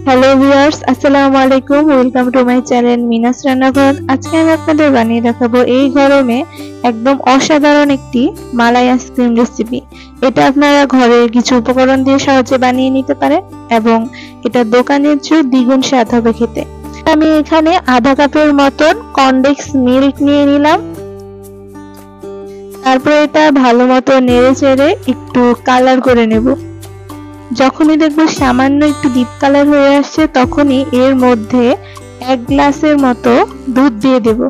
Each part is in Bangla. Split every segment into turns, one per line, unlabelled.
হ্যালো ভিউয়ার্স, আসসালামু আলাইকুম। ওয়েলকাম টু মাই চ্যানেল মিনাস রান্নাঘর। আজকে আমি আপনাদের বানিয়ে দেখাবো এই গরমে একদম অসাধারণ একটি মালাই আইসক্রিম রেসিপি। এটা আপনারা ঘরের কিছু উপকরণ দিয়ে সহজে বানিয়ে নিতে পারেন এবং এটা দোকানের চেয়ে দ্বিগুণ স্বাদ হবে খেতে। আমি এখানে আধা কাপের মতন কনডেন্স মিল্ক নিয়ে নিলাম। তারপর এটা ভালো মতো নেড়ে চেড়ে একটু কালার করে নেব। যখনই দেখবো সামান্য একটু ডিপ কালার হয়ে আসছে তখনই এর মধ্যে 1 গ্লাসের মতো দুধ দিয়ে দেব।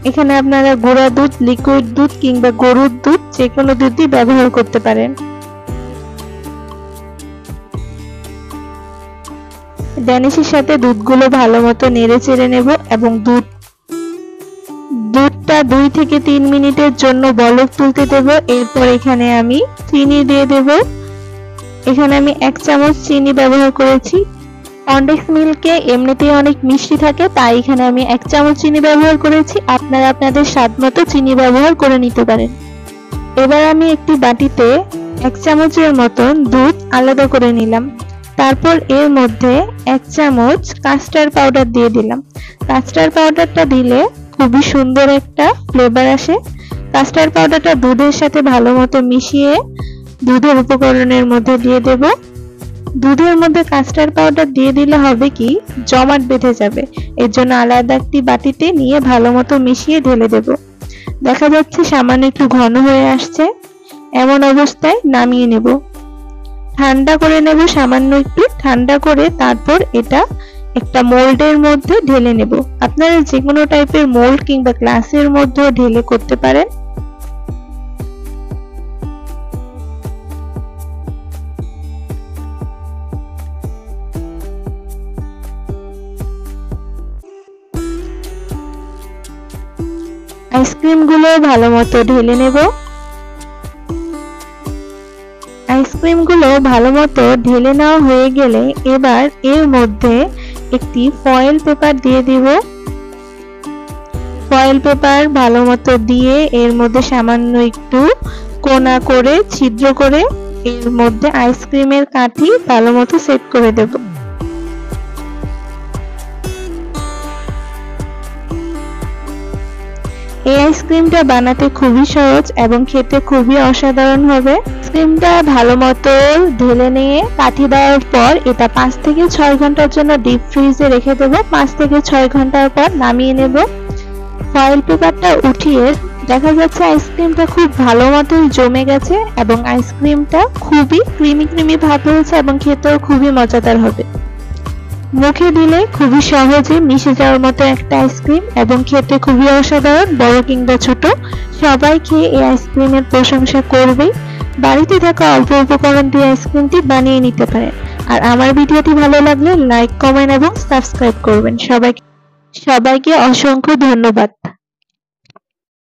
এখানে আপনারা গুঁড়া দুধ, লিকুইড দুধ কিংবা গরুর দুধ যে কোনো দুধই ব্যবহার করতে পারেন। ড্যানিশের সাথে দুধগুলো ভালো মতো নেড়ে চেড়ে নেব এবং দুধটা 2 থেকে 3 মিনিটের জন্য বলক তুলতে দেব। এরপর এখানে আমি চিনি দিয়ে দেব। এখানে আমি 1 চামচ চিনি ব্যবহার করেছি। কনডেন্স মিল্কে এমনিতেই অনেক মিষ্টি থাকে, তাই এখানে আমি 1 চামচ চিনি ব্যবহার করেছি। আপনারা আপনাদের স্বাদ মতো চিনি ব্যবহার করে নিতে পারেন। এবার আমি একটি বাটিতে 1 চামচের মতন দুধ আলাদা করে নিলাম। তারপর এর মধ্যে 1 চামচ কাস্টার্ড পাউডার দিয়ে দিলাম। কাস্টার্ড পাউডারটা দিলে খুবই সুন্দর একটা ফ্লেভার আসে। কাস্টার্ড পাউডারটা দুধের সাথে ভালো মতো মিশিয়ে দুধের উপকরণের মধ্যে দিয়ে দেব। দুধের মধ্যে কাস্টার্ড পাউডার দিয়ে দিলে হবে কি জমাট বেঁধে যাবে, এর জন্য আলাদা একটি বাটিতে নিয়ে ভালো মতো মিশিয়ে ঢেলে দেব। দেখা যাচ্ছে সামান্য একটু ঘন হয়ে আসছে, এমন অবস্থায় নামিয়ে নেব। ঠান্ডা করে নেব, সামান্য একটু ঠান্ডা করে তারপর এটা একটা মোল্ডের মধ্যে ঢেলে নেব। আপনারা যে কোনো টাইপের মোল্ড কিংবা গ্লাসের মধ্যে ঢেলে করতে পারেন। আইসক্রিমগুলো ভালো মতো ঢেলে নেব। আইসক্রিমগুলো ভালো মতো ঢেলে নেওয়া হয়ে গেলে এবার এর মধ্যে একটি ফয়েল পেপার দিয়ে দিব। ফয়েল পেপার ভালো মতো দিয়ে এর মধ্যে সামান্য একটু কোনা করে ছিদ্র করে এর মধ্যে আইসক্রিমের কাঠি ভালো মতো সেট করে দেব। এই আইসক্রিমটা বানাতে খুবই সহজ এবং খেতে খুবই অসাধারণ হবে। আইসক্রিমটা ভালো মতো ঢেলে নিয়ে কাঠি দেওয়ার পর এটা 5 থেকে 6 ঘন্টার জন্য ডিপ ফ্রিজে রেখে দেব। 5 থেকে 6 ঘন্টার পর নামিয়ে নেব। ফয়েল পেপারটা উঠিয়ে দেখা যাচ্ছে আইসক্রিমটা খুব ভালো মতো জমে গেছে এবং আইসক্রিমটা খুবই ক্রিমি ভাব হয়েছে এবং খেতেও খুবই মজাদার হবে। মুখে দিলে খুবই সহজে মিশে যাওয়ার মতো একটা আইসক্রিম এবং খেতে খুবই অসাধারণ। বড় কিংবা ছোট সবাই খেয়ে এই আইসক্রিমের প্রশংসা করবে। বাড়িতে থাকা অল্প উপকরণ দিয়ে আইসক্রিমটি বানিয়ে নিতে পারেন। আর আমার ভিডিওটি ভালো লাগলে লাইক, কমেন্ট এবং সাবস্ক্রাইব করবেন। সবাইকে অসংখ্য ধন্যবাদ।